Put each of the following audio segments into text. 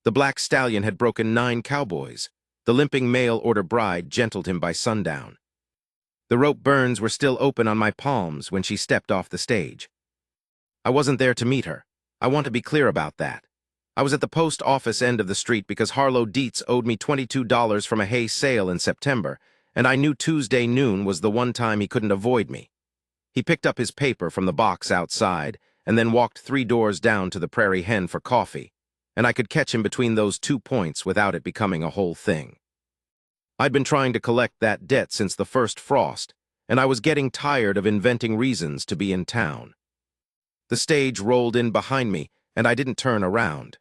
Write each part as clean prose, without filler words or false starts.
The black stallion had broken 9 cowboys. The limping mail-order bride gentled him by sundown. The rope burns were still open on my palms when she stepped off the stage. I wasn't there to meet her. I want to be clear about that. I was at the post office end of the street because Harlow Dietz owed me $22 from a hay sale in September, and I knew Tuesday noon was the one time he couldn't avoid me. He picked up his paper from the box outside and then walked 3 doors down to the Prairie Hen for coffee, and I could catch him between those 2 points without it becoming a whole thing. I'd been trying to collect that debt since the first frost, and I was getting tired of inventing reasons to be in town. The stage rolled in behind me, and I didn't turn around.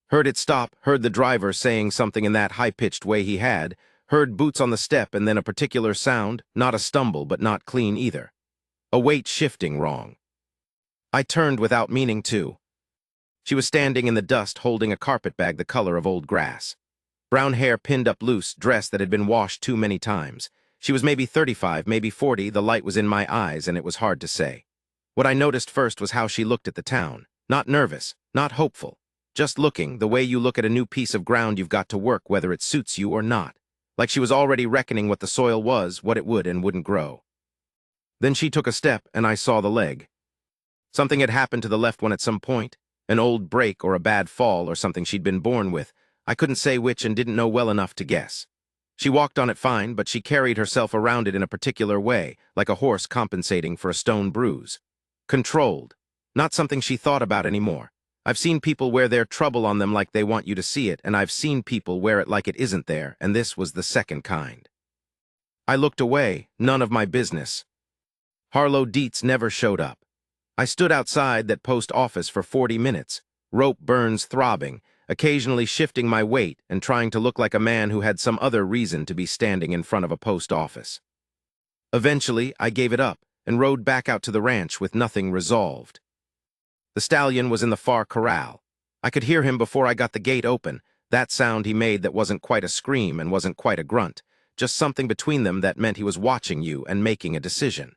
Heard it stop, heard the driver saying something in that high-pitched way he had, heard boots on the step and then a particular sound, not a stumble but not clean either. A weight shifting wrong. I turned without meaning to. She was standing in the dust holding a carpetbag the color of old grass. Brown hair pinned up loose, dress that had been washed too many times. She was maybe 35, maybe 40, the light was in my eyes and it was hard to say. What I noticed first was how she looked at the town. Not nervous, not hopeful. Just looking, the way you look at a new piece of ground you've got to work whether it suits you or not. Like she was already reckoning what the soil was, what it would and wouldn't grow. Then she took a step and I saw the leg. Something had happened to the left one at some point. An old break or a bad fall or something she'd been born with. I couldn't say which and didn't know well enough to guess. She walked on it fine, but she carried herself around it in a particular way, like a horse compensating for a stone bruise. Controlled. Not something she thought about anymore. I've seen people wear their trouble on them like they want you to see it, and I've seen people wear it like it isn't there, and this was the second kind. I looked away, none of my business. Harlow Dietz never showed up. I stood outside that post office for 40 minutes, rope burns throbbing, occasionally shifting my weight and trying to look like a man who had some other reason to be standing in front of a post office. Eventually, I gave it up and rode back out to the ranch with nothing resolved. The stallion was in the far corral. I could hear him before I got the gate open, that sound he made that wasn't quite a scream and wasn't quite a grunt, just something between them that meant he was watching you and making a decision.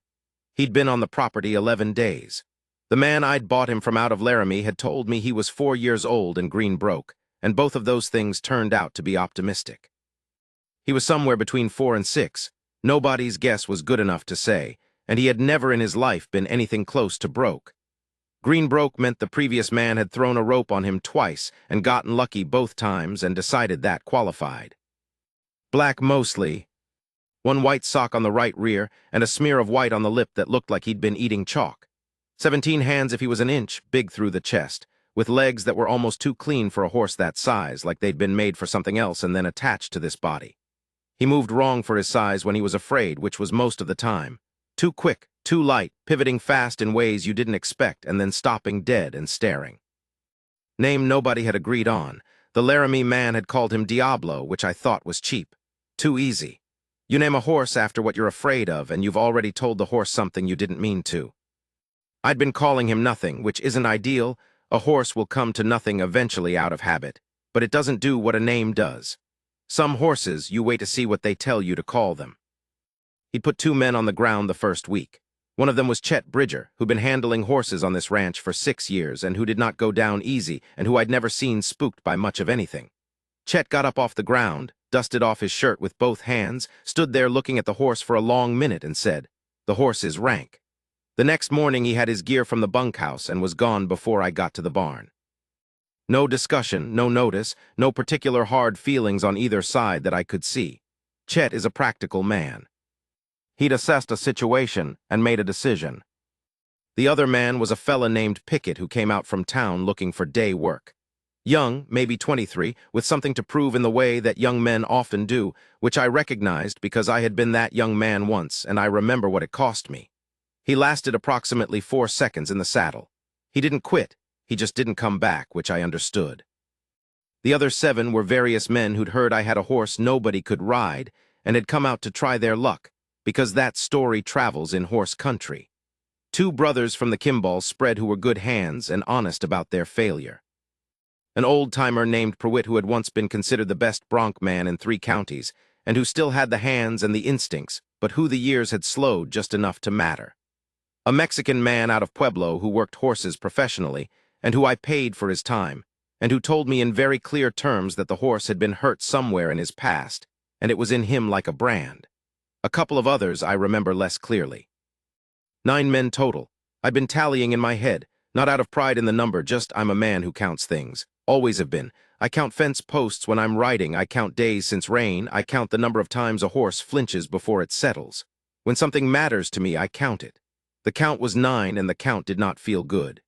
He'd been on the property 11 days. The man I'd bought him from out of Laramie had told me he was 4 years old and green broke, and both of those things turned out to be optimistic. He was somewhere between 4 and 6. Nobody's guess was good enough to say, and he had never in his life been anything close to broke. Green broke meant the previous man had thrown a rope on him twice and gotten lucky both times and decided that qualified. Black mostly. One white sock on the right rear and a smear of white on the lip that looked like he'd been eating chalk. 17 hands if he was an inch, big through the chest, with legs that were almost too clean for a horse that size, like they'd been made for something else and then attached to this body. He moved wrong for his size when he was afraid, which was most of the time. Too quick, too light, pivoting fast in ways you didn't expect and then stopping dead and staring. Name nobody had agreed on. The Laramie man had called him Diablo, which I thought was cheap. Too easy. You name a horse after what you're afraid of and you've already told the horse something you didn't mean to. I'd been calling him nothing, which isn't ideal. A horse will come to nothing eventually out of habit, but it doesn't do what a name does. Some horses, you wait to see what they tell you to call them. He'd put 2 men on the ground the first week. One of them was Chet Bridger, who'd been handling horses on this ranch for 6 years and who did not go down easy and who I'd never seen spooked by much of anything. Chet got up off the ground, dusted off his shirt with both hands, stood there looking at the horse for a long minute and said, "The horse is rank." The next morning he had his gear from the bunkhouse and was gone before I got to the barn. No discussion, no notice, no particular hard feelings on either side that I could see. Chet is a practical man. He'd assessed a situation and made a decision. The other man was a fella named Pickett who came out from town looking for day work. Young, maybe 23, with something to prove in the way that young men often do, which I recognized because I had been that young man once and I remember what it cost me. He lasted approximately 4 seconds in the saddle. He didn't quit, he just didn't come back, which I understood. The other 7 were various men who'd heard I had a horse nobody could ride and had come out to try their luck, because that story travels in horse country. 2 brothers from the Kimballs spread who were good hands and honest about their failure. An old-timer named Pruitt who had once been considered the best bronc man in 3 counties and who still had the hands and the instincts, but who the years had slowed just enough to matter. A Mexican man out of Pueblo who worked horses professionally and who I paid for his time, and who told me in very clear terms that the horse had been hurt somewhere in his past, and it was in him like a brand. A couple of others I remember less clearly. 9 men total. I'd been tallying in my head, not out of pride in the number, just I'm a man who counts things. Always have been. I count fence posts when I'm riding, I count days since rain, I count the number of times a horse flinches before it settles. When something matters to me, I count it. The count was 9, and the count did not feel good.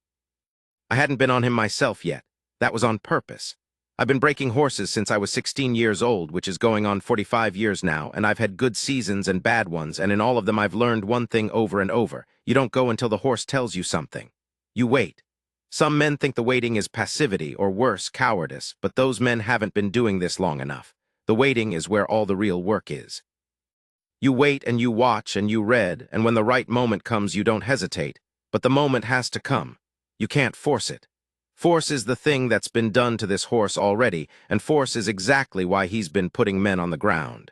I hadn't been on him myself yet. That was on purpose. I've been breaking horses since I was 16 years old, which is going on 45 years now, and I've had good seasons and bad ones, and in all of them I've learned one thing over and over. You don't go until the horse tells you something. You wait. Some men think the waiting is passivity, or worse, cowardice, but those men haven't been doing this long enough. The waiting is where all the real work is. You wait and you watch and you read, and when the right moment comes you don't hesitate, but the moment has to come. You can't force it. Force is the thing that's been done to this horse already, and force is exactly why he's been putting men on the ground.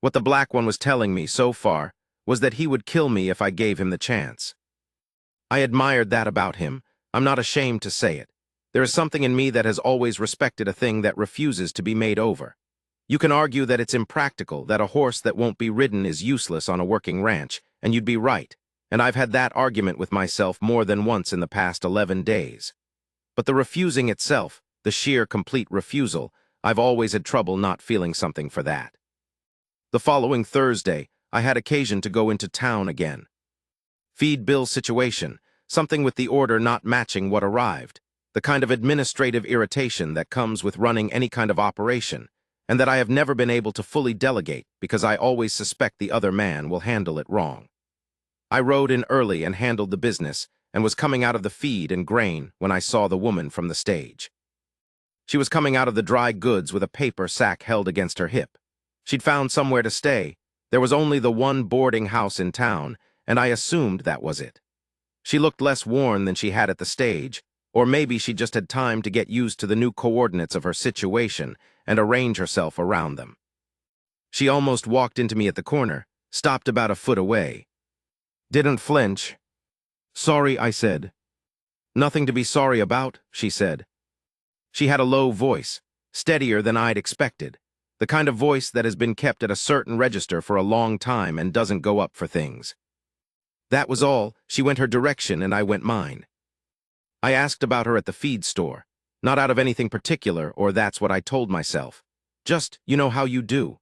What the black one was telling me so far was that he would kill me if I gave him the chance. I admired that about him. I'm not ashamed to say it. There is something in me that has always respected a thing that refuses to be made over. You can argue that it's impractical, that a horse that won't be ridden is useless on a working ranch, and you'd be right, and I've had that argument with myself more than once in the past 11 days. But the refusing itself, the sheer complete refusal, I've always had trouble not feeling something for that. The following Thursday, I had occasion to go into town again. Feed bill situation, something with the order not matching what arrived, the kind of administrative irritation that comes with running any kind of operation, and that I have never been able to fully delegate because I always suspect the other man will handle it wrong. I rode in early and handled the business, and was coming out of the feed and grain when I saw the woman from the stage. She was coming out of the dry goods with a paper sack held against her hip. She'd found somewhere to stay. There was only the one boarding house in town, and I assumed that was it. She looked less worn than she had at the stage, or maybe she just had time to get used to the new coordinates of her situation and arrange herself around them. She almost walked into me at the corner, stopped about a foot away. Didn't flinch. "Sorry," I said. "Nothing to be sorry about," she said. She had a low voice, steadier than I'd expected, the kind of voice that has been kept at a certain register for a long time and doesn't go up for things. That was all. She went her direction and I went mine. I asked about her at the feed store, not out of anything particular, or that's what I told myself. Just, you know how you do.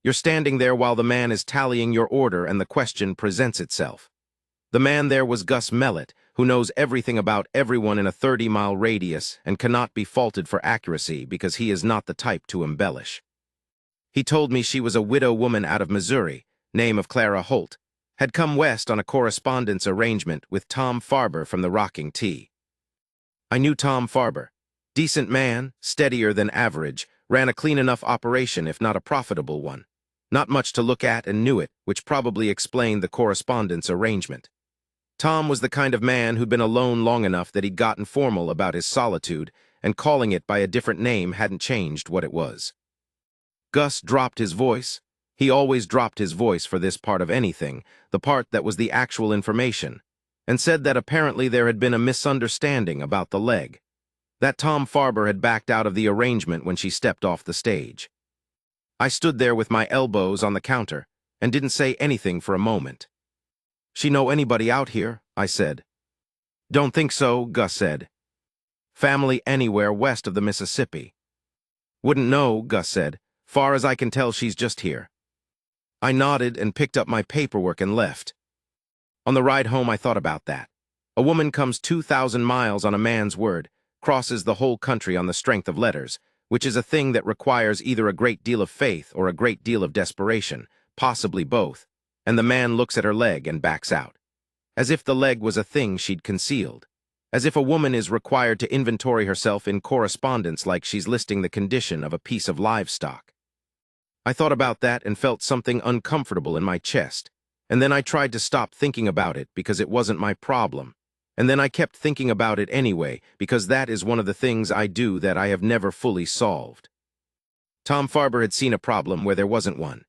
You're standing there while the man is tallying your order and the question presents itself. The man there was Gus Mellett, who knows everything about everyone in a 30-mile radius and cannot be faulted for accuracy because he is not the type to embellish. He told me she was a widow woman out of Missouri, name of Clara Holt, had come west on a correspondence arrangement with Tom Farber from the Rocking T. I knew Tom Farber. Decent man, steadier than average, ran a clean enough operation if not a profitable one. Not much to look at and knew it, which probably explained the correspondence arrangement. Tom was the kind of man who'd been alone long enough that he'd gotten formal about his solitude, and calling it by a different name hadn't changed what it was. Gus dropped his voice. He always dropped his voice for this part of anything, the part that was the actual information, and said that apparently there had been a misunderstanding about the leg, that Tom Farber had backed out of the arrangement when she stepped off the stage. I stood there with my elbows on the counter and didn't say anything for a moment. "She know anybody out here?" I said. "Don't think so," Gus said. "Family anywhere west of the Mississippi." "Wouldn't know," Gus said. "Far as I can tell, she's just here." I nodded and picked up my paperwork and left. On the ride home, I thought about that. A woman comes 2,000 miles on a man's word, crosses the whole country on the strength of letters, which is a thing that requires either a great deal of faith or a great deal of desperation, possibly both, and the man looks at her leg and backs out. As if the leg was a thing she'd concealed. As if a woman is required to inventory herself in correspondence like she's listing the condition of a piece of livestock. I thought about that and felt something uncomfortable in my chest, and then I tried to stop thinking about it because it wasn't my problem. And then I kept thinking about it anyway, because that is one of the things I do that I have never fully solved. Tom Farber had seen a problem where there wasn't one.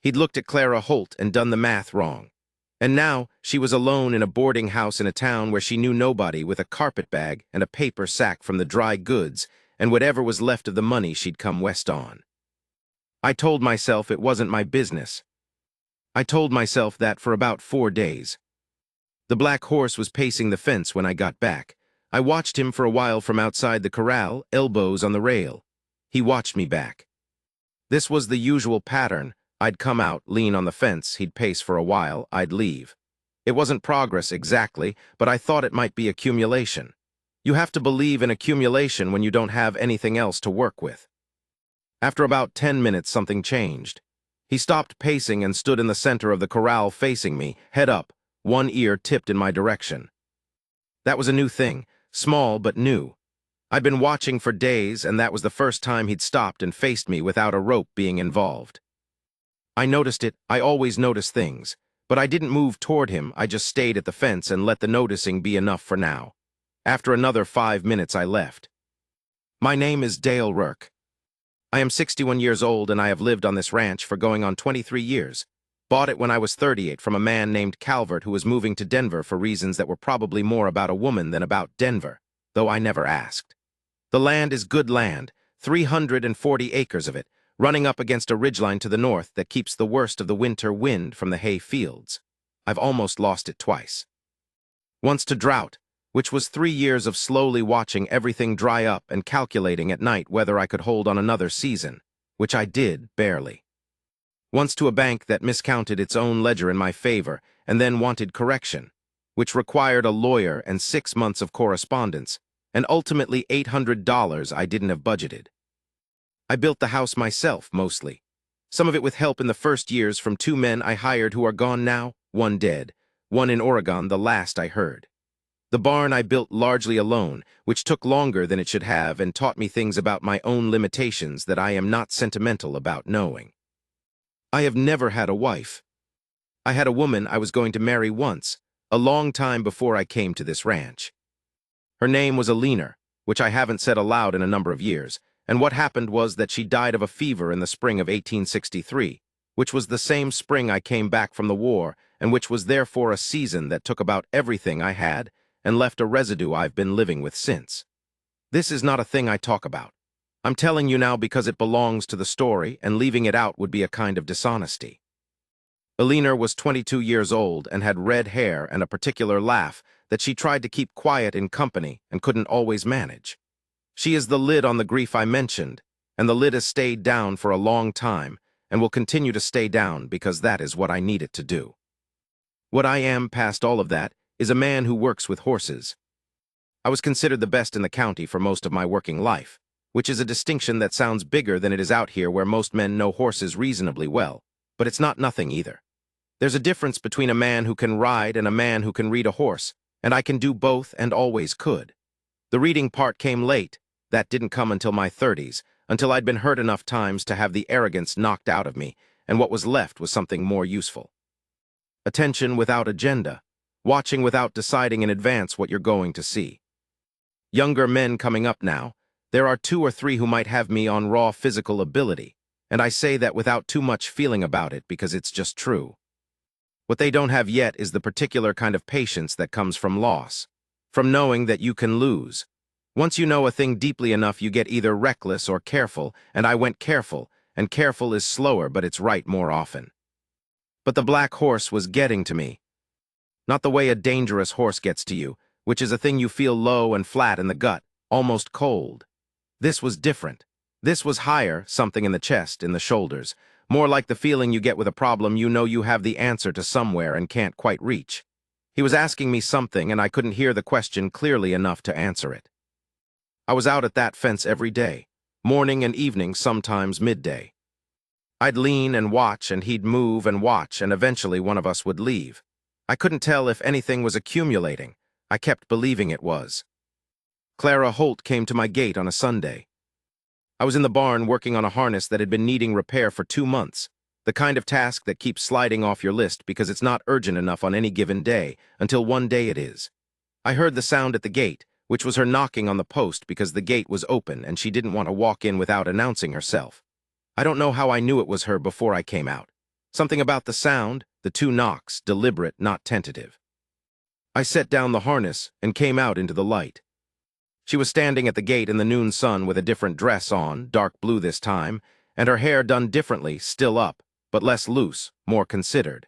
He'd looked at Clara Holt and done the math wrong. And now she was alone in a boarding house in a town where she knew nobody, with a carpet bag and a paper sack from the dry goods and whatever was left of the money she'd come west on. I told myself it wasn't my business. I told myself that for about 4 days. The black horse was pacing the fence when I got back. I watched him for a while from outside the corral, elbows on the rail. He watched me back. This was the usual pattern. I'd come out, lean on the fence, he'd pace for a while, I'd leave. It wasn't progress exactly, but I thought it might be accumulation. You have to believe in accumulation when you don't have anything else to work with. After about 10 minutes, something changed. He stopped pacing and stood in the center of the corral facing me, head up, one ear tipped in my direction. That was a new thing, small but new. I'd been watching for days, and that was the first time he'd stopped and faced me without a rope being involved. I noticed it. I always notice things. But I didn't move toward him. I just stayed at the fence and let the noticing be enough for now. After another 5 minutes, I left. My name is Dale Rourke. I am 61 years old, and I have lived on this ranch for going on 23 years. Bought it when I was 38 from a man named Calvert who was moving to Denver for reasons that were probably more about a woman than about Denver, though I never asked. The land is good land, 340 acres of it, running up against a ridgeline to the north that keeps the worst of the winter wind from the hay fields. I've almost lost it twice. Once to drought, which was 3 years of slowly watching everything dry up and calculating at night whether I could hold on another season, which I did, barely. Once to a bank that miscounted its own ledger in my favor and then wanted correction, which required a lawyer and 6 months of correspondence, and ultimately $800 I didn't have budgeted. I built the house myself, mostly. Some of it with help in the first years from 2 men I hired who are gone now, one dead, one in Oregon, the last I heard. The barn I built largely alone, which took longer than it should have and taught me things about my own limitations that I am not sentimental about knowing. I have never had a wife. I had a woman I was going to marry once, a long time before I came to this ranch. Her name was Alina, which I haven't said aloud in a number of years, and what happened was that she died of a fever in the spring of 1863, which was the same spring I came back from the war, and which was therefore a season that took about everything I had and left a residue I've been living with since. This is not a thing I talk about. I'm telling you now because it belongs to the story, and leaving it out would be a kind of dishonesty. Alina was 22 years old and had red hair and a particular laugh that she tried to keep quiet in company and couldn't always manage. She is the lid on the grief I mentioned, and the lid has stayed down for a long time and will continue to stay down because that is what I need it to do. What I am, past all of that, is a man who works with horses. I was considered the best in the county for most of my working life, which is a distinction that sounds bigger than it is out here where most men know horses reasonably well, but it's not nothing either. There's a difference between a man who can ride and a man who can read a horse, and I can do both and always could. The reading part came late. That didn't come until my 30s, until I'd been hurt enough times to have the arrogance knocked out of me, and what was left was something more useful. Attention without agenda, watching without deciding in advance what you're going to see. Younger men coming up now, there are 2 or 3 who might have me on raw physical ability, and I say that without too much feeling about it because it's just true. What they don't have yet is the particular kind of patience that comes from loss, from knowing that you can lose. Once you know a thing deeply enough, you get either reckless or careful, and I went careful, and careful is slower, but it's right more often. But the black horse was getting to me. Not the way a dangerous horse gets to you, which is a thing you feel low and flat in the gut, almost cold. This was different. This was higher, something in the chest, in the shoulders, more like the feeling you get with a problem you know you have the answer to somewhere and can't quite reach. He was asking me something, and I couldn't hear the question clearly enough to answer it. I was out at that fence every day, morning and evening, sometimes midday. I'd lean and watch, and he'd move and watch, and eventually one of us would leave. I couldn't tell if anything was accumulating. I kept believing it was. Clara Holt came to my gate on a Sunday. I was in the barn working on a harness that had been needing repair for 2 months, the kind of task that keeps sliding off your list because it's not urgent enough on any given day, until one day it is. I heard the sound at the gate, which was her knocking on the post because the gate was open and she didn't want to walk in without announcing herself. I don't know how I knew it was her before I came out. Something about the sound, the 2 knocks, deliberate, not tentative. I set down the harness and came out into the light. She was standing at the gate in the noon sun with a different dress on, dark blue this time, and her hair done differently, still up, but less loose, more considered.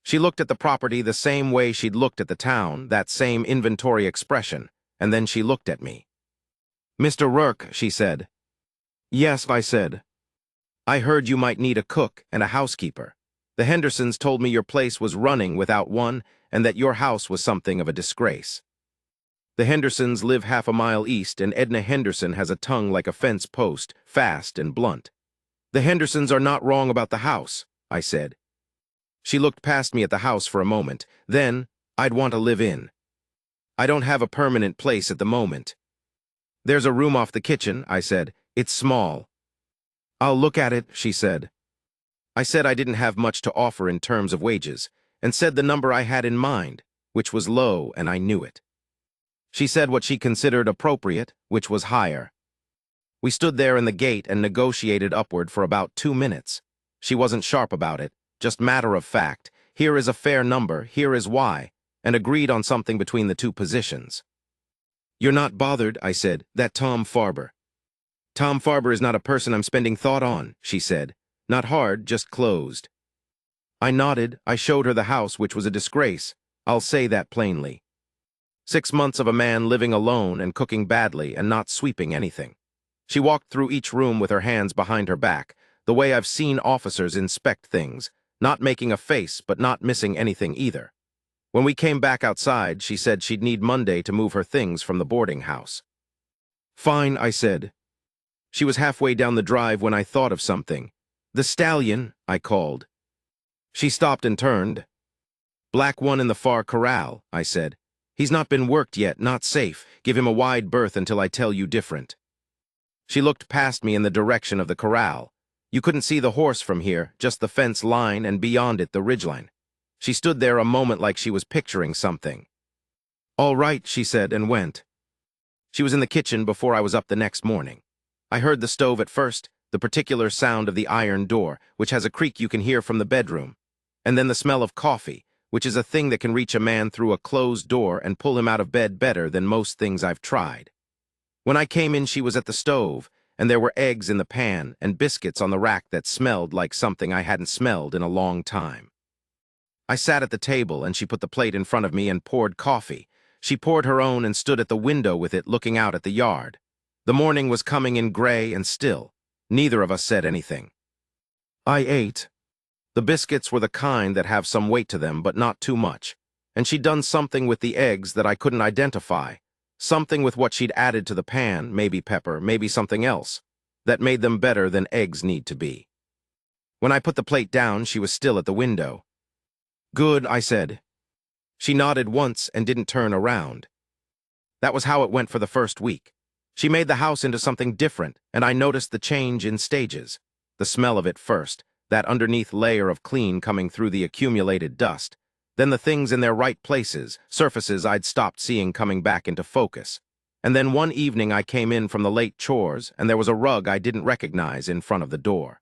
She looked at the property the same way she'd looked at the town, that same inventory expression, and then she looked at me. "Mr. Rourke," she said. "Yes," I said. "I heard you might need a cook and a housekeeper. The Hendersons told me your place was running without one and that your house was something of a disgrace. The Hendersons live half a mile east, and Edna Henderson has a tongue like a fence post, fast and blunt." "The Hendersons are not wrong about the house," I said. She looked past me at the house for a moment. "Then, I'd want to live in. I don't have a permanent place at the moment." "There's a room off the kitchen," I said. "It's small." "I'll look at it," she said. I said I didn't have much to offer in terms of wages, and said the number I had in mind, which was low, and I knew it. She said what she considered appropriate, which was higher. We stood there in the gate and negotiated upward for about 2 minutes. She wasn't sharp about it, just matter of fact. Here is a fair number, here is why, and agreed on something between the 2 positions. "You're not bothered," I said, "that Tom Farber." "Tom Farber is not a person I'm spending thought on," she said. "Not hard, just closed." I nodded. I showed her the house, which was a disgrace. I'll say that plainly. 6 months of a man living alone and cooking badly and not sweeping anything. She walked through each room with her hands behind her back, the way I've seen officers inspect things, not making a face but not missing anything either. When we came back outside, she said she'd need Monday to move her things from the boarding house. "Fine," I said. She was halfway down the drive when I thought of something. "The Stallion," I called. She stopped and turned. "Black one in the far corral," I said. "He's not been worked yet, not safe. Give him a wide berth until I tell you different." She looked past me in the direction of the corral. You couldn't see the horse from here, just the fence line and beyond it the ridgeline. She stood there a moment like she was picturing something. "All right," she said, and went. She was in the kitchen before I was up the next morning. I heard the stove at first, the particular sound of the iron door, which has a creak you can hear from the bedroom, and then the smell of coffee, which is a thing that can reach a man through a closed door and pull him out of bed better than most things I've tried. When I came in, she was at the stove, and there were eggs in the pan and biscuits on the rack that smelled like something I hadn't smelled in a long time. I sat at the table, and she put the plate in front of me and poured coffee. She poured her own and stood at the window with it, looking out at the yard. The morning was coming in gray and still. Neither of us said anything. I ate. The biscuits were the kind that have some weight to them, but not too much. And she'd done something with the eggs that I couldn't identify. Something with what she'd added to the pan, maybe pepper, maybe something else, that made them better than eggs need to be. When I put the plate down, she was still at the window. "Good," I said. She nodded once and didn't turn around. That was how it went for the first week. She made the house into something different, and I noticed the change in stages. The smell of it first, that underneath layer of clean coming through the accumulated dust. Then the things in their right places, surfaces I'd stopped seeing coming back into focus. And then one evening I came in from the late chores, and there was a rug I didn't recognize in front of the door.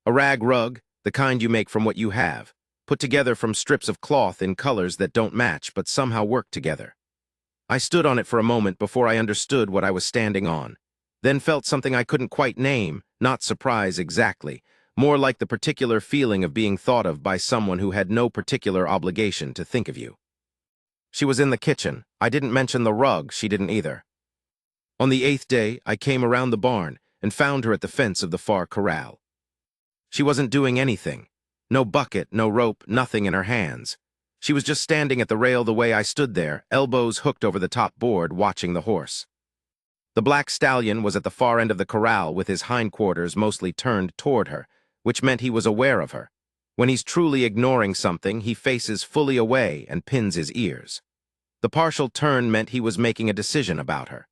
A rag rug, the kind you make from what you have, put together from strips of cloth in colors that don't match but somehow work together. I stood on it for a moment before I understood what I was standing on, then felt something I couldn't quite name, not surprise exactly, more like the particular feeling of being thought of by someone who had no particular obligation to think of you. She was in the kitchen. I didn't mention the rug, she didn't either. On the 8th day, I came around the barn and found her at the fence of the far corral. She wasn't doing anything. No bucket, no rope, nothing in her hands. She was just standing at the rail the way I stood there, elbows hooked over the top board, watching the horse. The black stallion was at the far end of the corral with his hindquarters mostly turned toward her, which meant he was aware of her. When he's truly ignoring something, he faces fully away and pins his ears. The partial turn meant he was making a decision about her.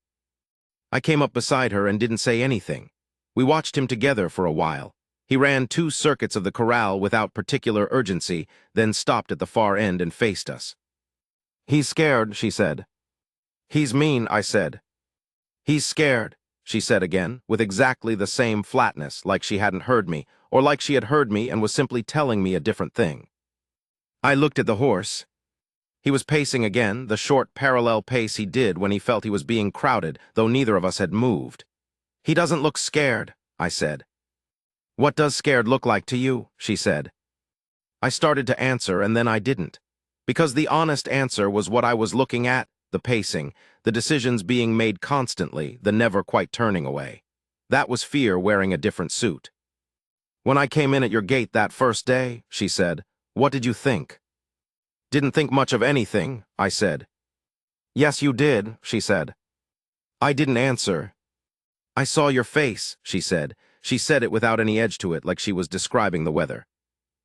I came up beside her and didn't say anything. We watched him together for a while. He ran 2 circuits of the corral without particular urgency, then stopped at the far end and faced us. "He's scared," she said. "He's mean," I said. "He's scared," she said again, with exactly the same flatness, like she hadn't heard me, or like she had heard me and was simply telling me a different thing. I looked at the horse. He was pacing again, the short parallel pace he did when he felt he was being crowded, though neither of us had moved. "He doesn't look scared," I said. "What does scared look like to you?" she said. I started to answer, and then I didn't. Because the honest answer was what I was looking at, the pacing, the decisions being made constantly, the never quite turning away. That was fear wearing a different suit. "When I came in at your gate that first day," she said, "what did you think?" "Didn't think much of anything," I said. "Yes, you did," she said. I didn't answer. "I saw your face," she said. She said it without any edge to it, like she was describing the weather.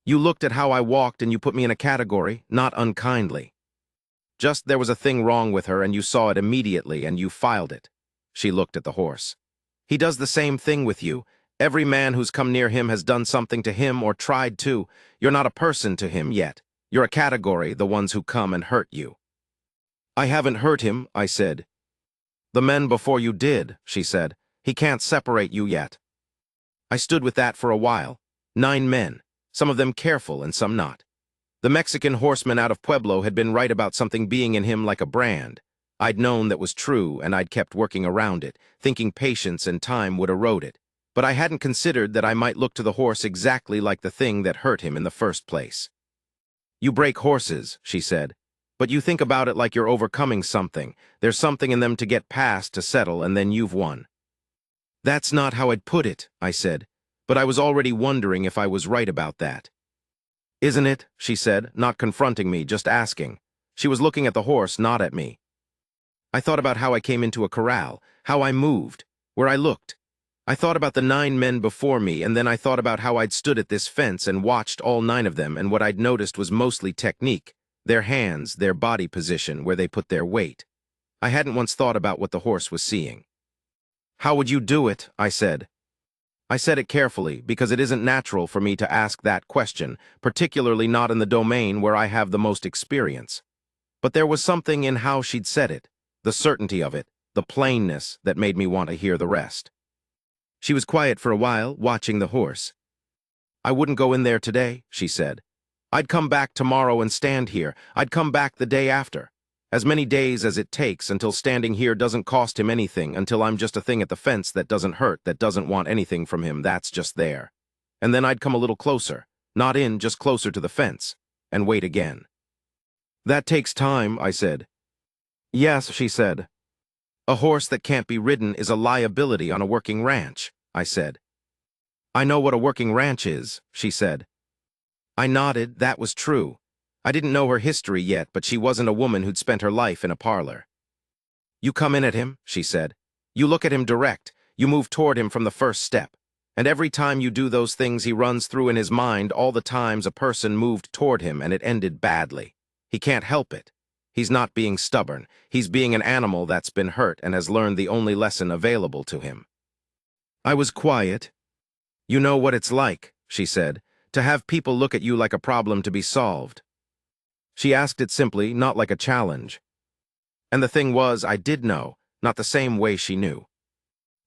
"You looked at how I walked and you put me in a category, not unkindly. Just there was a thing wrong with her and you saw it immediately and you filed it." She looked at the horse. "He does the same thing with you. Every man who's come near him has done something to him or tried to. You're not a person to him yet. You're a category, the ones who come and hurt you." "I haven't hurt him," I said. "The men before you did," she said. "He can't separate you yet." I stood with that for a while. 9 men, some of them careful and some not. The Mexican horseman out of Pueblo had been right about something being in him like a brand. I'd known that was true, and I'd kept working around it, thinking patience and time would erode it. But I hadn't considered that I might look to the horse exactly like the thing that hurt him in the first place. "You break horses," she said, "but you think about it like you're overcoming something. There's something in them to get past, to settle, and then you've won." "That's not how I'd put it," I said, but I was already wondering if I was right about that. "Isn't it?" she said, not confronting me, just asking. She was looking at the horse, not at me. I thought about how I came into a corral, how I moved, where I looked. I thought about the 9 men before me, and then I thought about how I'd stood at this fence and watched all 9 of them, and what I'd noticed was mostly technique, their hands, their body position, where they put their weight. I hadn't once thought about what the horse was seeing. "How would you do it?" I said. I said it carefully, because it isn't natural for me to ask that question, particularly not in the domain where I have the most experience. But there was something in how she'd said it, the certainty of it, the plainness, that made me want to hear the rest. She was quiet for a while, watching the horse. "I wouldn't go in there today," she said. "I'd come back tomorrow and stand here. I'd come back the day after. As many days as it takes until standing here doesn't cost him anything, until I'm just a thing at the fence that doesn't hurt, that doesn't want anything from him, that's just there. And then I'd come a little closer, not in, just closer to the fence, and wait again." "That takes time," I said. "Yes," she said. "A horse that can't be ridden is a liability on a working ranch," I said. "I know what a working ranch is," she said. I nodded. That was true. I didn't know her history yet, but she wasn't a woman who'd spent her life in a parlor. "You come in at him," she said. "You look at him direct. You move toward him from the first step. And every time you do those things, he runs through in his mind all the times a person moved toward him and it ended badly. He can't help it. He's not being stubborn. He's being an animal that's been hurt and has learned the only lesson available to him." I was quiet. "You know what it's like," she said, "to have people look at you like a problem to be solved." She asked it simply, not like a challenge. And the thing was, I did know, not the same way she knew.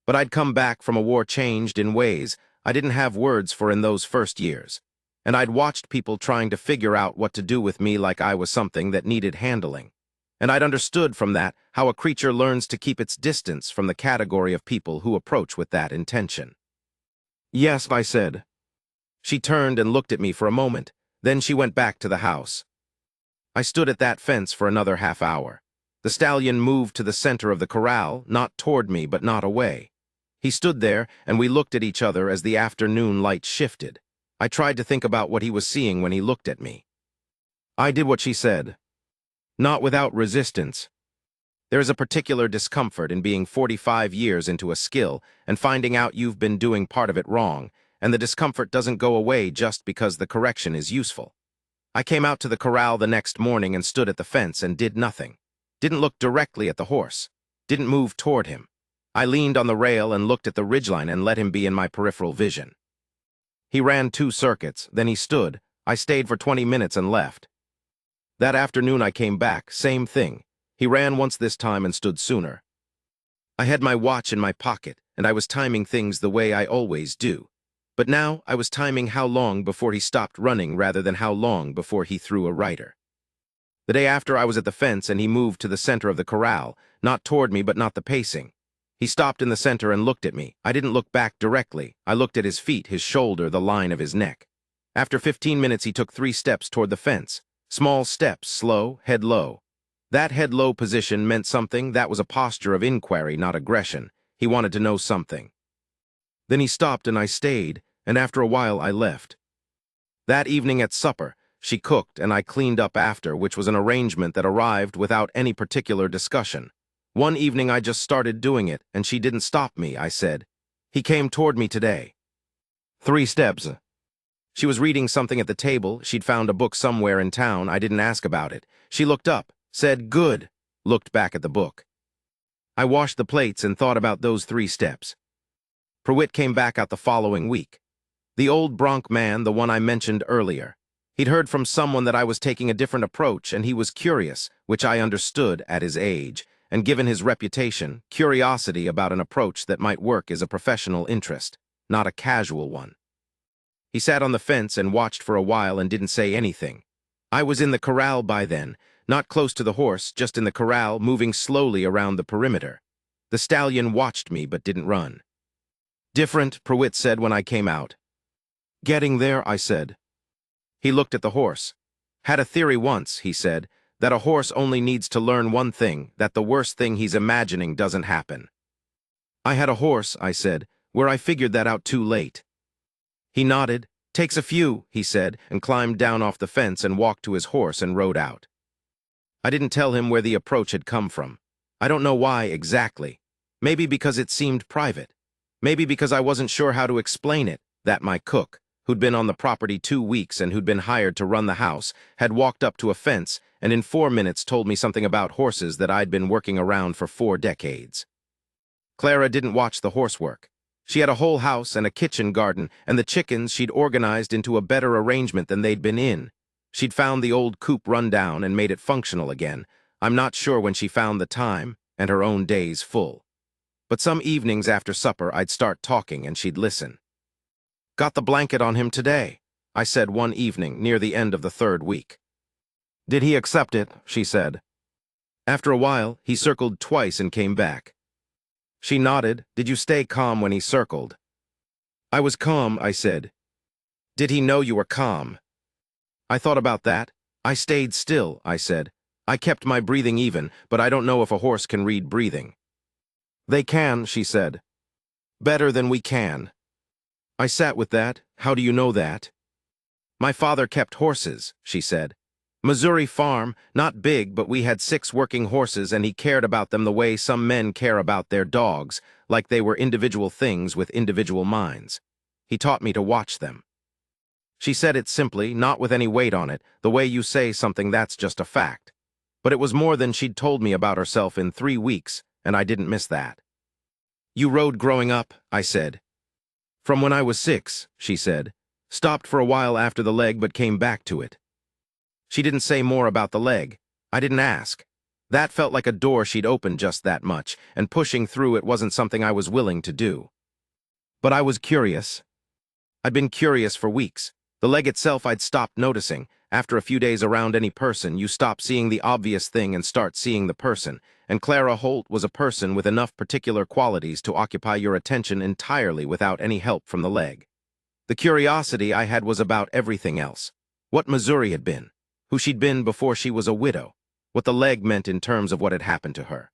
But I'd come back from a war changed in ways I didn't have words for in those first years. And I'd watched people trying to figure out what to do with me like I was something that needed handling. And I'd understood from that how a creature learns to keep its distance from the category of people who approach with that intention. "Yes," I said. She turned and looked at me for a moment. Then she went back to the house. I stood at that fence for another half hour. The stallion moved to the center of the corral, not toward me, but not away. He stood there, and we looked at each other as the afternoon light shifted. I tried to think about what he was seeing when he looked at me. I did what she said. Not without resistance. There is a particular discomfort in being 45 years into a skill and finding out you've been doing part of it wrong, and the discomfort doesn't go away just because the correction is useful. I came out to the corral the next morning and stood at the fence and did nothing. Didn't look directly at the horse. Didn't move toward him. I leaned on the rail and looked at the ridgeline and let him be in my peripheral vision. He ran 2 circuits, then he stood. I stayed for 20 minutes and left. That afternoon I came back, same thing. He ran once this time and stood sooner. I had my watch in my pocket, and I was timing things the way I always do. But now I was timing how long before he stopped running rather than how long before he threw a rider. The day after, I was at the fence and he moved to the center of the corral, not toward me but not the pacing. He stopped in the center and looked at me. I didn't look back directly. I looked at his feet, his shoulder, the line of his neck. After 15 minutes, he took 3 steps toward the fence. Small steps, slow, head low. That head low position meant something. That was a posture of inquiry, not aggression. He wanted to know something. Then he stopped and I stayed, and after a while I left. That evening at supper, she cooked and I cleaned up after, which was an arrangement that arrived without any particular discussion. One evening I just started doing it, and she didn't stop me, I said. He came toward me today. 3 steps. She was reading something at the table. She'd found a book somewhere in town. I didn't ask about it. She looked up, said, "Good," looked back at the book. I washed the plates and thought about those 3 steps. Pruitt came back out the following week. The old Bronc man, the one I mentioned earlier. He'd heard from someone that I was taking a different approach, and he was curious, which I understood at his age, and given his reputation, curiosity about an approach that might work is a professional interest, not a casual one. He sat on the fence and watched for a while and didn't say anything. I was in the corral by then, not close to the horse, just in the corral, moving slowly around the perimeter. The stallion watched me but didn't run. "Different," Pruitt said when I came out. "Getting there," I said. He looked at the horse. "Had a theory once," he said, "that a horse only needs to learn one thing, that the worst thing he's imagining doesn't happen." "I had a horse," I said, "where I figured that out too late." He nodded. "Takes a few," he said, and climbed down off the fence and walked to his horse and rode out. I didn't tell him where the approach had come from. I don't know why exactly. Maybe because it seemed private. Maybe because I wasn't sure how to explain it, that my cook, who'd been on the property 2 weeks and who'd been hired to run the house, had walked up to a fence and in 4 minutes told me something about horses that I'd been working around for 4 decades. Clara didn't watch the horsework. She had a whole house and a kitchen garden, and the chickens she'd organized into a better arrangement than they'd been in. She'd found the old coop run down and made it functional again. I'm not sure when she found the time, and her own days full. But some evenings after supper I'd start talking and she'd listen. "Got the blanket on him today," I said one evening near the end of the 3rd week. "Did he accept it?" she said. After a while, he circled twice and came back. She nodded. "Did you stay calm when he circled?" "I was calm," I said. "Did he know you were calm?" "I thought about that. I stayed still," I said. "I kept my breathing even, but I don't know if a horse can read breathing." "They can," she said. "Better than we can." I sat with that. "How do you know that?" "My father kept horses," she said. "Missouri farm, not big, but we had 6 working horses and he cared about them the way some men care about their dogs, like they were individual things with individual minds. He taught me to watch them." She said it simply, not with any weight on it, the way you say something that's just a fact. But it was more than she'd told me about herself in 3 weeks, and I didn't miss that. "You rode growing up," I said. "From when I was 6, she said. Stopped for a while after the leg but came back to it." She didn't say more about the leg. I didn't ask. That felt like a door she'd opened just that much, and pushing through it wasn't something I was willing to do. But I was curious. I'd been curious for weeks. The leg itself I'd stopped noticing. After a few days around any person, you stop seeing the obvious thing and start seeing the person, and Clara Holt was a person with enough particular qualities to occupy your attention entirely without any help from the leg. The curiosity I had was about everything else. What Missouri had been, who she'd been before she was a widow, what the leg meant in terms of what had happened to her.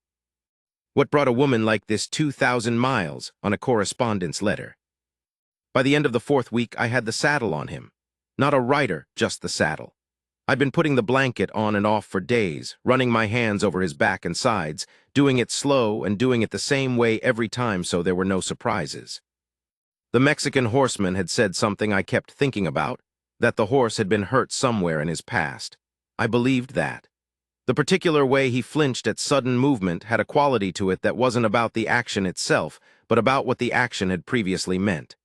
What brought a woman like this 2,000 miles on a correspondence letter? By the end of the 4th week, I had the saddle on him. Not a rider, just the saddle. I'd been putting the blanket on and off for days, running my hands over his back and sides, doing it slow and doing it the same way every time so there were no surprises. The Mexican horseman had said something I kept thinking about, that the horse had been hurt somewhere in his past. I believed that. The particular way he flinched at sudden movement had a quality to it that wasn't about the action itself, but about what the action had previously meant.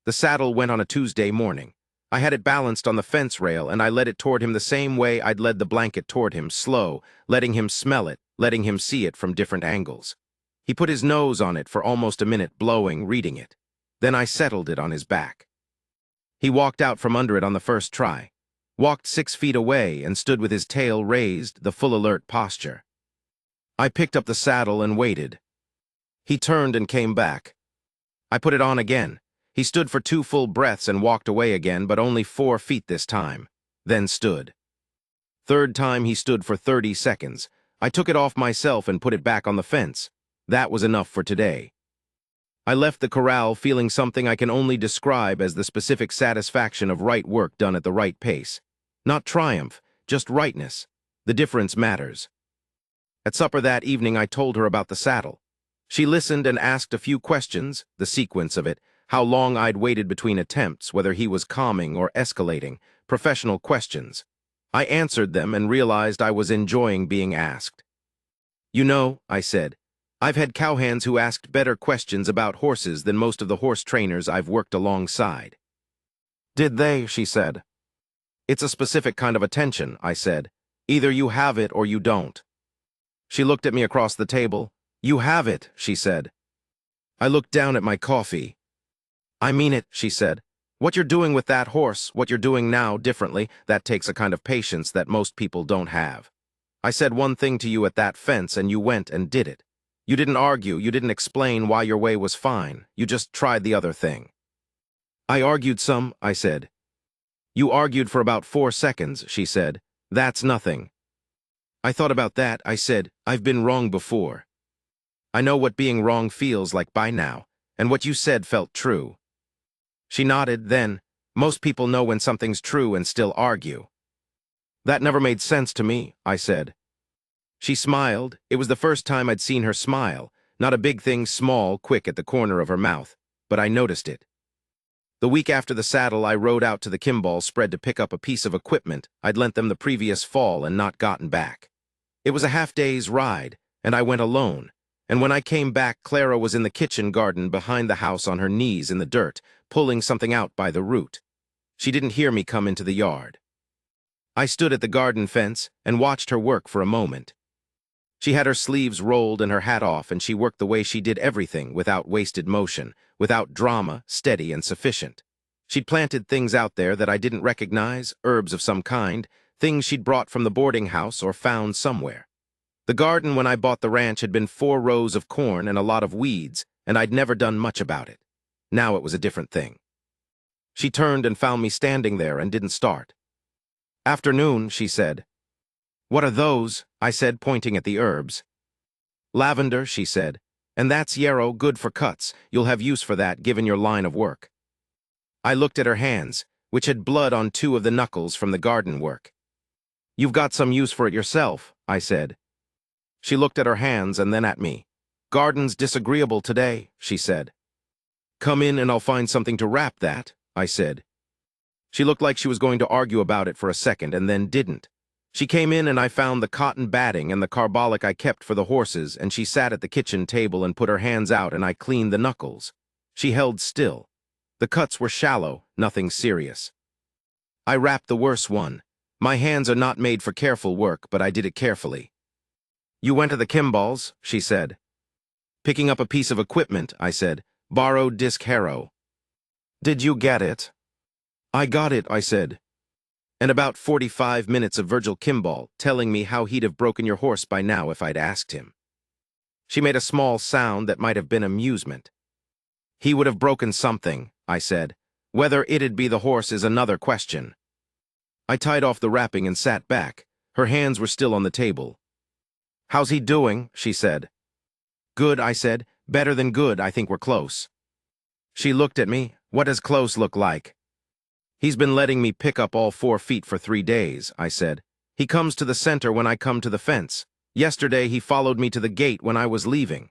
The saddle went on a Tuesday morning. I had it balanced on the fence rail, and I led it toward him the same way I'd led the blanket toward him, slow, letting him smell it, letting him see it from different angles. He put his nose on it for almost a minute, blowing, reading it. Then I settled it on his back. He walked out from under it on the first try, walked 6 feet away and stood with his tail raised, the full alert posture. I picked up the saddle and waited. He turned and came back. I put it on again. He stood for 2 full breaths and walked away again, but only 4 feet this time, then stood. Third time he stood for 30 seconds. I took it off myself and put it back on the fence. That was enough for today. I left the corral feeling something I can only describe as the specific satisfaction of right work done at the right pace. Not triumph, just rightness. The difference matters. At supper that evening, I told her about the saddle. She listened and asked a few questions, the sequence of it, how long I'd waited between attempts, whether he was calming or escalating, professional questions. I answered them and realized I was enjoying being asked. You know, I said, I've had cowhands who asked better questions about horses than most of the horse trainers I've worked alongside. Did they? She said. It's a specific kind of attention, I said. Either you have it or you don't. She looked at me across the table. You have it, she said. I looked down at my coffee. I mean it, she said. What you're doing with that horse, what you're doing now differently, that takes a kind of patience that most people don't have. I said one thing to you at that fence and you went and did it. You didn't argue, you didn't explain why your way was fine, you just tried the other thing. I argued some, I said. You argued for about 4 seconds, she said. That's nothing. I thought about that, I said. I've been wrong before. I know what being wrong feels like by now, and what you said felt true. She nodded, then, most people know when something's true and still argue. That never made sense to me, I said. She smiled. It was the first time I'd seen her smile, not a big thing, small, quick at the corner of her mouth, but I noticed it. The week after the saddle, I rode out to the Kimball spread to pick up a piece of equipment I'd lent them the previous fall and not gotten back. It was a half-day's ride, and I went alone, and when I came back, Clara was in the kitchen garden behind the house on her knees in the dirt, pulling something out by the root. She didn't hear me come into the yard. I stood at the garden fence and watched her work for a moment. She had her sleeves rolled and her hat off, and she worked the way she did everything, without wasted motion, without drama, steady and sufficient. She'd planted things out there that I didn't recognize, herbs of some kind, things she'd brought from the boarding house or found somewhere. The garden when I bought the ranch had been 4 rows of corn and a lot of weeds, and I'd never done much about it. Now it was a different thing. She turned and found me standing there and didn't start. Afternoon, she said. What are those? I said, pointing at the herbs. Lavender, she said. And that's yarrow, good for cuts. You'll have use for that, given your line of work. I looked at her hands, which had blood on 2 of the knuckles from the garden work. You've got some use for it yourself, I said. She looked at her hands and then at me. Garden's disagreeable today, she said. Come in and I'll find something to wrap that, I said. She looked like she was going to argue about it for a second and then didn't. She came in and I found the cotton batting and the carbolic I kept for the horses, and she sat at the kitchen table and put her hands out and I cleaned the knuckles. She held still. The cuts were shallow, nothing serious. I wrapped the worse one. My hands are not made for careful work, but I did it carefully. You went to the Kimballs, she said. Picking up a piece of equipment, I said. Borrowed disc harrow. Did you get it? I got it, I said. And about 45 minutes of Virgil Kimball telling me how he'd have broken your horse by now if I'd asked him. She made a small sound that might have been amusement. He would have broken something, I said. Whether it'd be the horse is another question. I tied off the wrapping and sat back. Her hands were still on the table. How's he doing? She said. Good, I said. Better than good, I think we're close. She looked at me. What does close look like? He's been letting me pick up all 4 feet for 3 days, I said. He comes to the center when I come to the fence. Yesterday he followed me to the gate when I was leaving.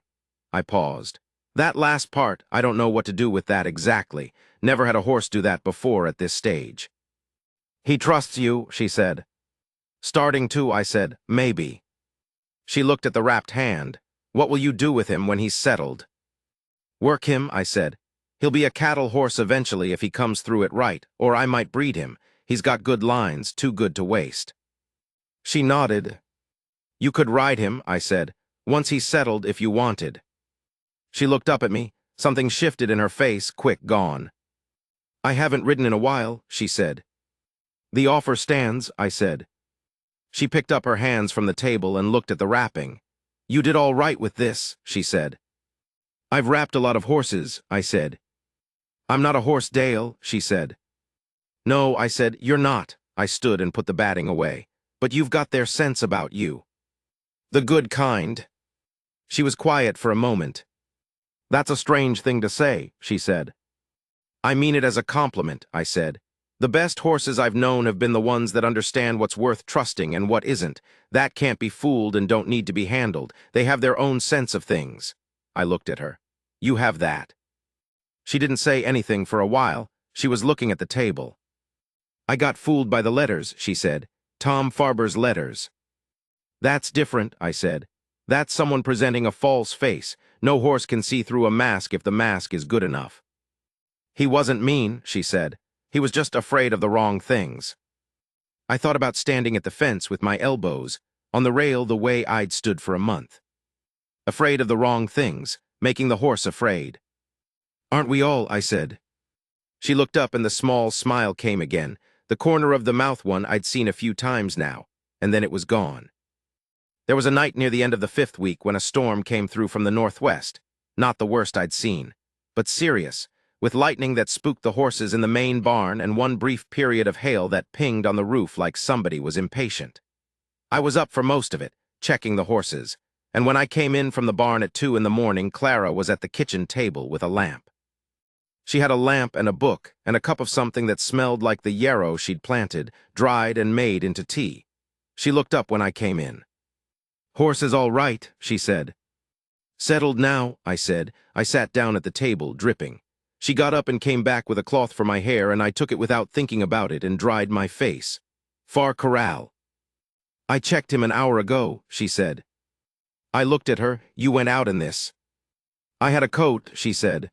I paused. That last part, I don't know what to do with that exactly. Never had a horse do that before at this stage. He trusts you, she said. Starting to, I said. Maybe. She looked at the wrapped hand. What will you do with him when he's settled? Work him, I said. He'll be a cattle horse eventually if he comes through it right, or I might breed him. He's got good lines, too good to waste. She nodded. You could ride him, I said, once he's settled if you wanted. She looked up at me. Something shifted in her face, quick gone. I haven't ridden in a while, she said. The offer stands, I said. She picked up her hands from the table and looked at the wrapping. You did all right with this, she said. I've wrapped a lot of horses, I said. I'm not a horse, Dale, she said. No, I said, you're not. I stood and put the batting away. But you've got their sense about you. The good kind. She was quiet for a moment. That's a strange thing to say, she said. I mean it as a compliment, I said. The best horses I've known have been the ones that understand what's worth trusting and what isn't. That can't be fooled and don't need to be handled. They have their own sense of things. I looked at her. You have that. She didn't say anything for a while. She was looking at the table. I got fooled by the letters, she said. Tom Farber's letters. That's different, I said. That's someone presenting a false face. No horse can see through a mask if the mask is good enough. He wasn't mean, she said. He was just afraid of the wrong things. I thought about standing at the fence with my elbows on the rail the way I'd stood for a month. Afraid of the wrong things, making the horse afraid. Aren't we all, I said. She looked up and the small smile came again, the corner of the mouth one I'd seen a few times now, and then it was gone. There was a night near the end of the 5th week when a storm came through from the northwest, not the worst I'd seen, but serious, with lightning that spooked the horses in the main barn and one brief period of hail that pinged on the roof like somebody was impatient. I was up for most of it, checking the horses, and when I came in from the barn at 2 in the morning, Clara was at the kitchen table with a lamp. She had a lamp and a book and a cup of something that smelled like the yarrow she'd planted, dried and made into tea. She looked up when I came in. Horse is all right, she said. Settled now, I said. I sat down at the table, dripping. She got up and came back with a cloth for my hair, and I took it without thinking about it and dried my face. Far corral. I checked him an hour ago, she said. I looked at her. You went out in this. I had a coat, she said.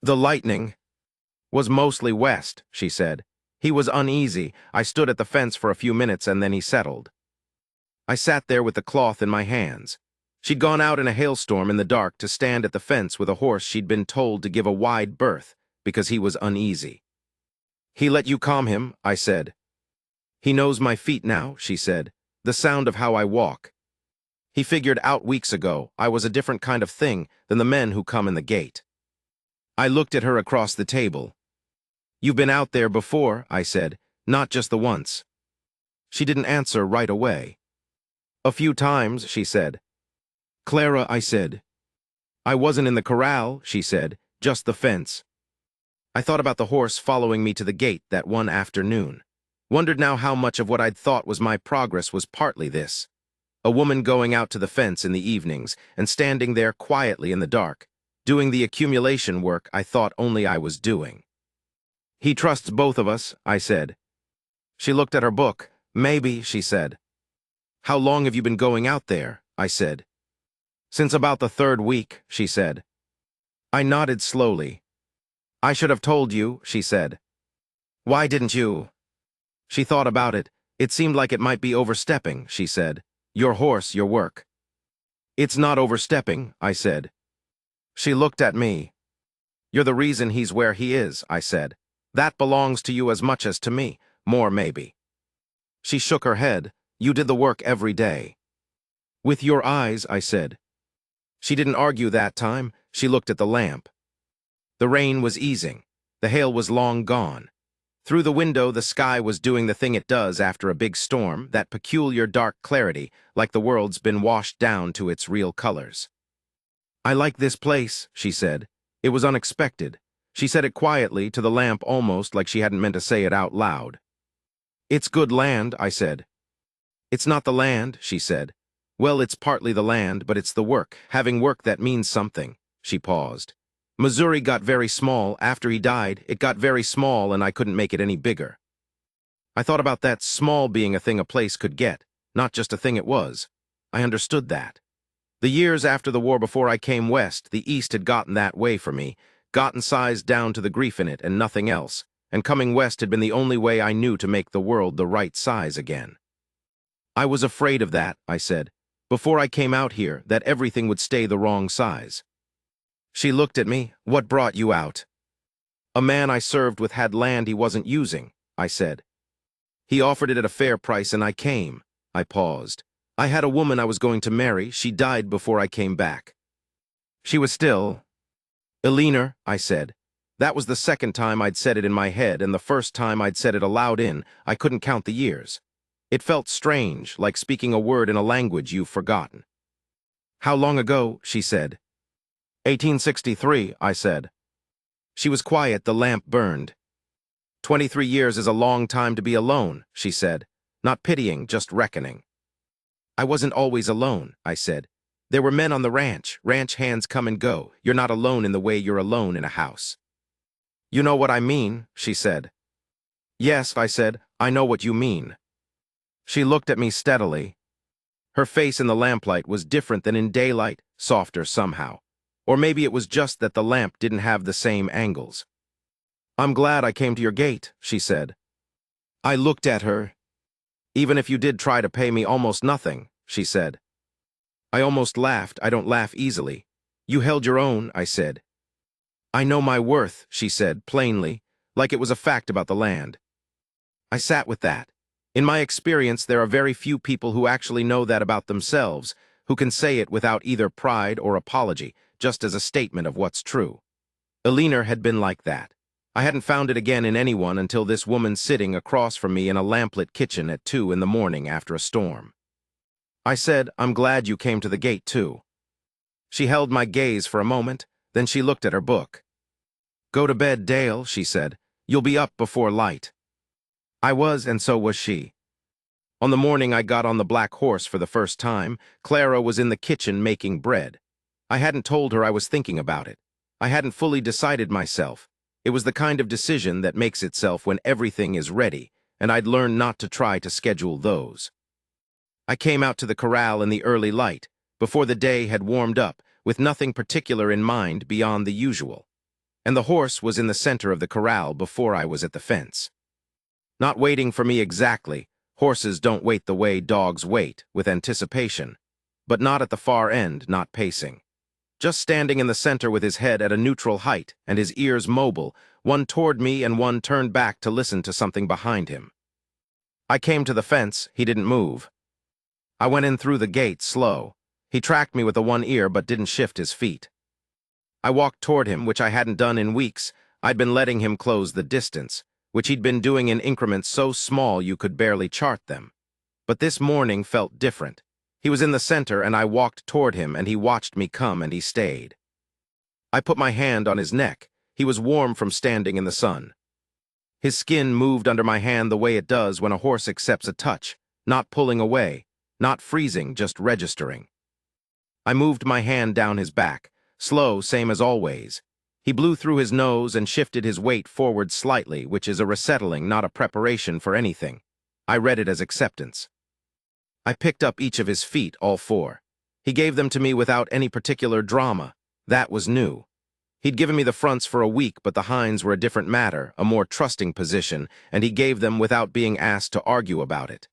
The lightning was mostly west, she said. He was uneasy. I stood at the fence for a few minutes and then he settled. I sat there with the cloth in my hands. She'd gone out in a hailstorm in the dark to stand at the fence with a horse she'd been told to give a wide berth because he was uneasy. He let you calm him, I said. He knows my feet now, she said, the sound of how I walk. He figured out weeks ago I was a different kind of thing than the men who come in the gate. I looked at her across the table. You've been out there before, I said, not just the once. She didn't answer right away. A few times, she said. Clara, I said. I wasn't in the corral, she said, just the fence. I thought about the horse following me to the gate that one afternoon. Wondered now how much of what I'd thought was my progress was partly this. A woman going out to the fence in the evenings and standing there quietly in the dark, doing the accumulation work I thought only I was doing. He trusts both of us, I said. She looked at her book. Maybe, she said. How long have you been going out there? I said. Since about the 3rd week, she said. I nodded slowly. I should have told you, she said. Why didn't you? She thought about it. It seemed like it might be overstepping, she said. Your horse, your work. It's not overstepping, I said. She looked at me. You're the reason he's where he is, I said. That belongs to you as much as to me, more maybe. She shook her head. You did the work every day. With your eyes, I said. She didn't argue that time. She looked at the lamp. The rain was easing. The hail was long gone. Through the window, the sky was doing the thing it does after a big storm, that peculiar dark clarity, like the world's been washed down to its real colors. I like this place, she said. It was unexpected. She said it quietly to the lamp almost like she hadn't meant to say it out loud. It's good land, I said. It's not the land, she said. Well, it's partly the land, but it's the work. Having work that means something. She paused. Missouri got very small. After he died, it got very small and I couldn't make it any bigger. I thought about that small being a thing a place could get, not just a thing it was. I understood that. The years after the war before I came west, the East had gotten that way for me, gotten sized down to the grief in it and nothing else, and coming west had been the only way I knew to make the world the right size again. I was afraid of that, I said, before I came out here, that everything would stay the wrong size. She looked at me. What brought you out? A man I served with had land he wasn't using, I said. He offered it at a fair price and I came. I paused. I had a woman I was going to marry. She died before I came back. She was still... Eleanor, I said. That was the second time I'd said it in my head, and the first time I'd said it aloud I couldn't count the years. It felt strange, like speaking a word in a language you've forgotten. How long ago? She said. 1863, I said. She was quiet. The lamp burned. 23 years is a long time to be alone, she said. Not pitying, just reckoning. I wasn't always alone, I said. There were men on the ranch. Ranch hands come and go. You're not alone in the way you're alone in a house. You know what I mean, she said. Yes, I said, I know what you mean. She looked at me steadily. Her face in the lamplight was different than in daylight, softer somehow. Or maybe it was just that the lamp didn't have the same angles. I'm glad I came to your gate, she said. I looked at her. Even if you did try to pay me almost nothing, she said. I almost laughed. I don't laugh easily. You held your own, I said. I know my worth, she said, plainly, like it was a fact about the land. I sat with that. In my experience, there are very few people who actually know that about themselves, who can say it without either pride or apology, just as a statement of what's true. Eleanor had been like that. I hadn't found it again in anyone until this woman sitting across from me in a lamplit kitchen at 2 in the morning after a storm. I said, I'm glad you came to the gate, too. She held my gaze for a moment, then she looked at her book. Go to bed, Dale, she said. You'll be up before light. I was, and so was she. On the morning I got on the black horse for the first time, Clara was in the kitchen making bread. I hadn't told her I was thinking about it. I hadn't fully decided myself. It was the kind of decision that makes itself when everything is ready, and I'd learned not to try to schedule those. I came out to the corral in the early light, before the day had warmed up, with nothing particular in mind beyond the usual. And the horse was in the center of the corral before I was at the fence. Not waiting for me exactly, horses don't wait the way dogs wait, with anticipation, but not at the far end, not pacing. Just standing in the center with his head at a neutral height and his ears mobile, one toward me and one turned back to listen to something behind him. I came to the fence. He didn't move. I went in through the gate, slow. He tracked me with the one ear but didn't shift his feet. I walked toward him, which I hadn't done in weeks. I'd been letting him close the distance, which he'd been doing in increments so small you could barely chart them. But this morning felt different. He was in the center and I walked toward him and he watched me come and he stayed. I put my hand on his neck. He was warm from standing in the sun. His skin moved under my hand the way it does when a horse accepts a touch, not pulling away, not freezing, just registering. I moved my hand down his back, slow, same as always. He blew through his nose and shifted his weight forward slightly, which is a resettling, not a preparation for anything. I read it as acceptance. I picked up each of his feet, all four. He gave them to me without any particular drama. That was new. He'd given me the fronts for a week, but the hinds were a different matter, a more trusting position, and he gave them without being asked to argue about it.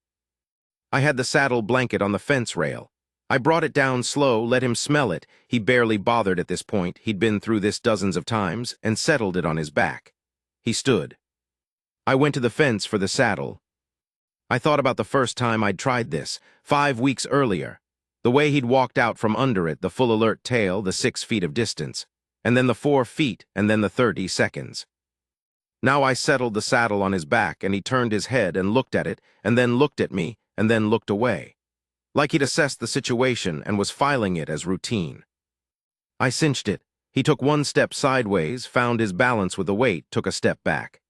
I had the saddle blanket on the fence rail. I brought it down slow, let him smell it. He barely bothered at this point. He'd been through this dozens of times, and settled it on his back. He stood. I went to the fence for the saddle. I thought about the first time I'd tried this, 5 weeks earlier. The way he'd walked out from under it, the full alert tail, the 6 feet of distance, and then the 4 feet, and then the 30 seconds. Now I settled the saddle on his back, and he turned his head and looked at it, and then looked at me, and then looked away. Like he'd assessed the situation and was filing it as routine. I cinched it. He took 1 step sideways, found his balance with the weight, took a step back.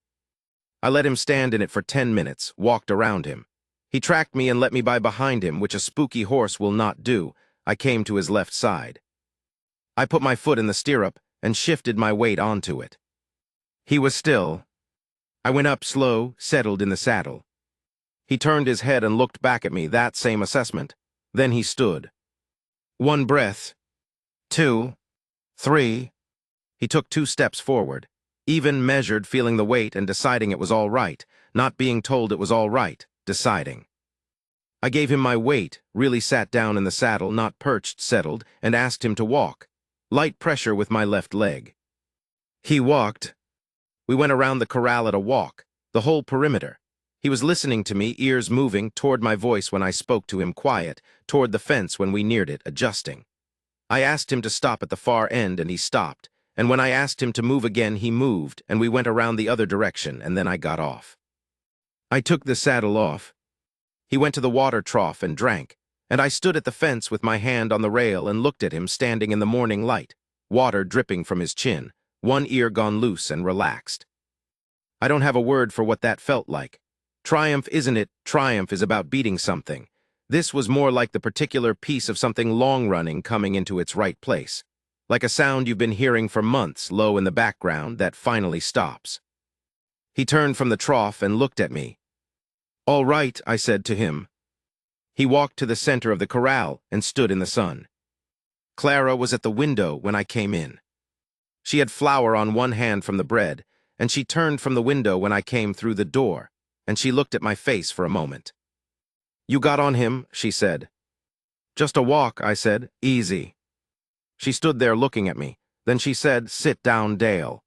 I let him stand in it for 10 minutes, walked around him. He tracked me and let me by behind him, which a spooky horse will not do. I came to his left side. I put my foot in the stirrup and shifted my weight onto it. He was still. I went up slow, settled in the saddle. He turned his head and looked back at me, that same assessment. Then he stood. 1 breath. 2. 3. He took 2 steps forward. Even, measured, feeling the weight and deciding it was all right, not being told it was all right, deciding. I gave him my weight, really sat down in the saddle, not perched, settled, and asked him to walk. Light pressure with my left leg. He walked. We went around the corral at a walk, the whole perimeter. He was listening to me, ears moving, toward my voice when I spoke to him, quiet, toward the fence when we neared it, adjusting. I asked him to stop at the far end, and he stopped, and when I asked him to move again, he moved, and we went around the other direction, and then I got off. I took the saddle off. He went to the water trough and drank, and I stood at the fence with my hand on the rail and looked at him standing in the morning light, water dripping from his chin, one ear gone loose and relaxed. I don't have a word for what that felt like. Triumph, isn't it? Triumph is about beating something. This was more like the particular piece of something long-running coming into its right place, like a sound you've been hearing for months low in the background that finally stops. He turned from the trough and looked at me. "All right," I said to him. He walked to the center of the corral and stood in the sun. Clara was at the window when I came in. She had flour on one hand from the bread, and she turned from the window when I came through the door, and she looked at my face for a moment. "You got on him," she said. "Just a walk," I said. "Easy." She stood there looking at me. Then she said, "Sit down, Dale."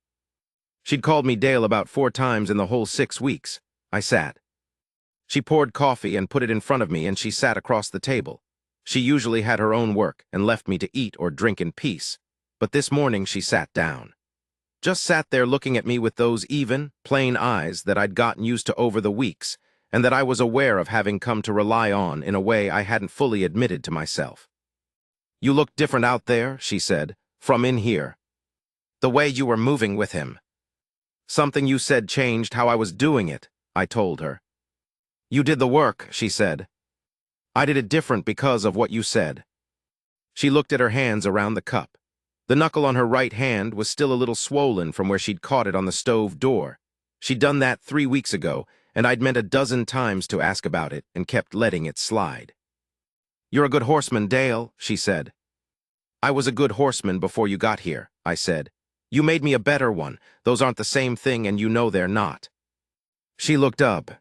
She'd called me Dale about 4 times in the whole 6 weeks. I sat. She poured coffee and put it in front of me, and she sat across the table. She usually had her own work and left me to eat or drink in peace, but this morning she sat down. Just sat there looking at me with those even, plain eyes that I'd gotten used to over the weeks, and that I was aware of having come to rely on in a way I hadn't fully admitted to myself. "You look different out there," she said, "from in here. The way you were moving with him. Something you said changed how I was doing it," I told her. "You did the work," she said. "I did it different because of what you said." She looked at her hands around the cup. The knuckle on her right hand was still a little swollen from where she'd caught it on the stove door. She'd done that 3 weeks ago, and I'd meant a dozen times to ask about it and kept letting it slide. "You're a good horseman, Dale," she said. "I was a good horseman before you got here," I said. "You made me a better one. Those aren't the same thing, and you know they're not." She looked up.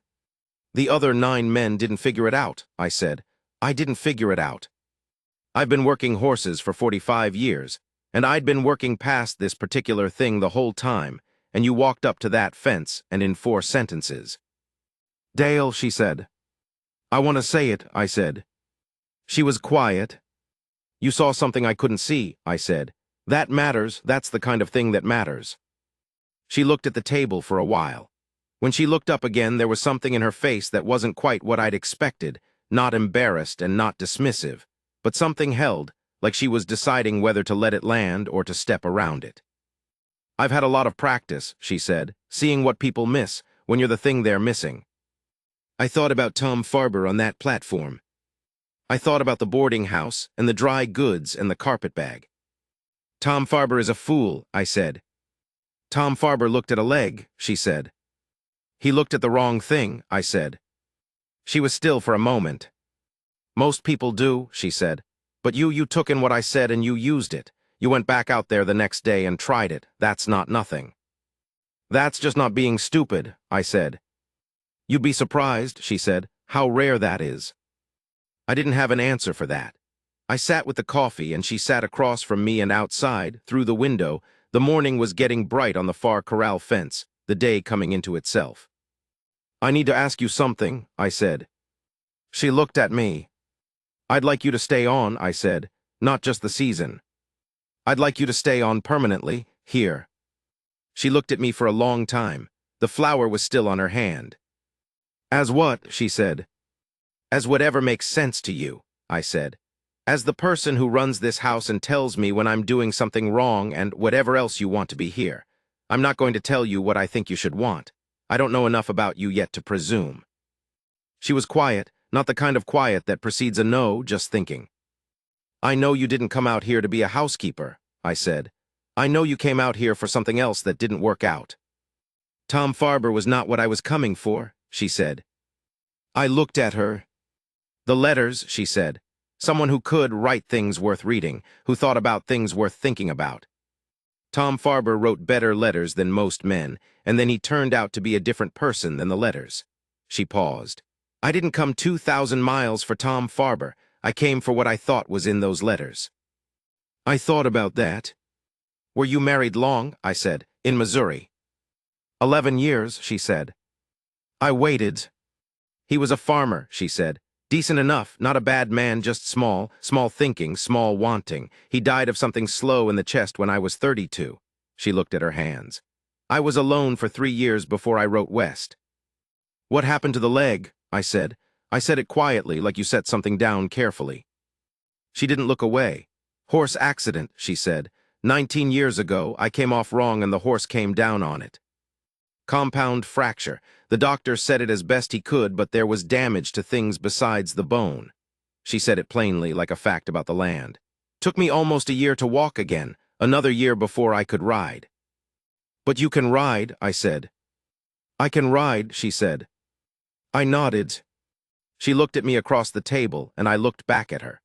"The other 9 men didn't figure it out," I said. "I didn't figure it out. I've been working horses for 45 years, and I'd been working past this particular thing the whole time, and you walked up to that fence and in 4 sentences. "Dale," she said. "I want to say it," I said. She was quiet. "You saw something I couldn't see," I said. "That matters. That's the kind of thing that matters." She looked at the table for a while. When she looked up again, there was something in her face that wasn't quite what I'd expected, not embarrassed and not dismissive, but something held, like she was deciding whether to let it land or to step around it. "I've had a lot of practice," she said, "seeing what people miss when you're the thing they're missing." I thought about Tom Farber on that platform. I thought about the boarding house and the dry goods and the carpet bag. "Tom Farber is a fool," I said. "Tom Farber looked at a leg," she said. "He looked at the wrong thing," I said. She was still for a moment. "Most people do," she said. "But you took in what I said and you used it. You went back out there the next day and tried it. That's not nothing." "That's just not being stupid," I said. "You'd be surprised," she said, "how rare that is." I didn't have an answer for that. I sat with the coffee, and she sat across from me, and outside, through the window, the morning was getting bright on the far corral fence, the day coming into itself. "I need to ask you something," I said. She looked at me. "I'd like you to stay on," I said, "not just the season. I'd like you to stay on permanently, here." She looked at me for a long time. The flower was still on her hand. "As what?" she said. "As whatever makes sense to you," I said. "As the person who runs this house and tells me when I'm doing something wrong and whatever else you want to be here. I'm not going to tell you what I think you should want. I don't know enough about you yet to presume." She was quiet, not the kind of quiet that precedes a no, just thinking. "I know you didn't come out here to be a housekeeper," I said. "I know you came out here for something else that didn't work out." "Tom Farber was not what I was coming for," she said. I looked at her. "The letters," she said. "Someone who could write things worth reading, who thought about things worth thinking about. Tom Farber wrote better letters than most men, and then he turned out to be a different person than the letters." She paused. "I didn't come 2,000 miles for Tom Farber. I came for what I thought was in those letters." I thought about that. Were you married long? I said. In Missouri. 11 years, she said. I waited. He was a farmer, she said. Decent enough, not a bad man, just small thinking, small wanting. He died of something slow in the chest when I was 32. She looked at her hands. I was alone for 3 years before I wrote West. What happened to the leg? I said. I said it quietly, like you set something down carefully. She didn't look away. Horse accident, she said. 19 years ago, I came off wrong and the horse came down on it. Compound fracture. The doctor said it as best he could, but there was damage to things besides the bone. She said it plainly, like a fact about the land. Took me almost a year to walk again, another year before I could ride. But you can ride, I said. I can ride, she said. I nodded. She looked at me across the table, and I looked back at her.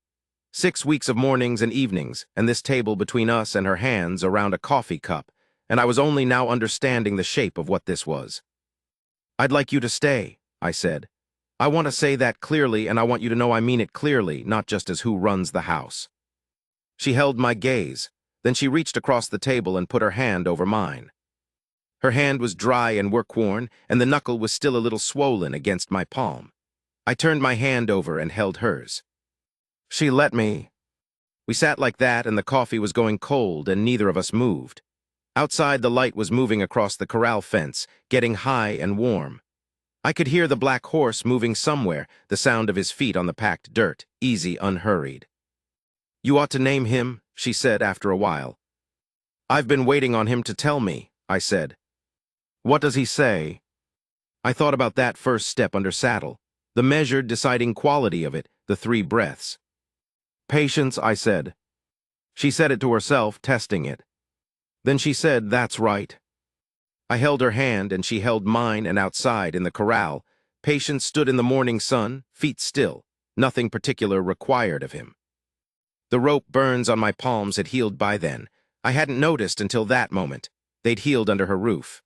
6 weeks of mornings and evenings, and this table between us and her hands around a coffee cup, and I was only now understanding the shape of what this was. I'd like you to stay, I said. I want to say that clearly, and I want you to know I mean it clearly, not just as who runs the house. She held my gaze. Then she reached across the table and put her hand over mine. Her hand was dry and work-worn, and the knuckle was still a little swollen against my palm. I turned my hand over and held hers. She let me. We sat like that, and the coffee was going cold, and neither of us moved. Outside, the light was moving across the corral fence, getting high and warm. I could hear the black horse moving somewhere, the sound of his feet on the packed dirt, easy, unhurried. You ought to name him, she said after a while. I've been waiting on him to tell me, I said. What does he say? I thought about that first step under saddle, the measured, deciding quality of it, the 3 breaths. Patience, I said. She said it to herself, testing it. Then she said, that's right. I held her hand, and she held mine, and outside, in the corral, Patience stood in the morning sun, feet still, nothing particular required of him. The rope burns on my palms had healed by then. I hadn't noticed until that moment. They'd healed under her roof.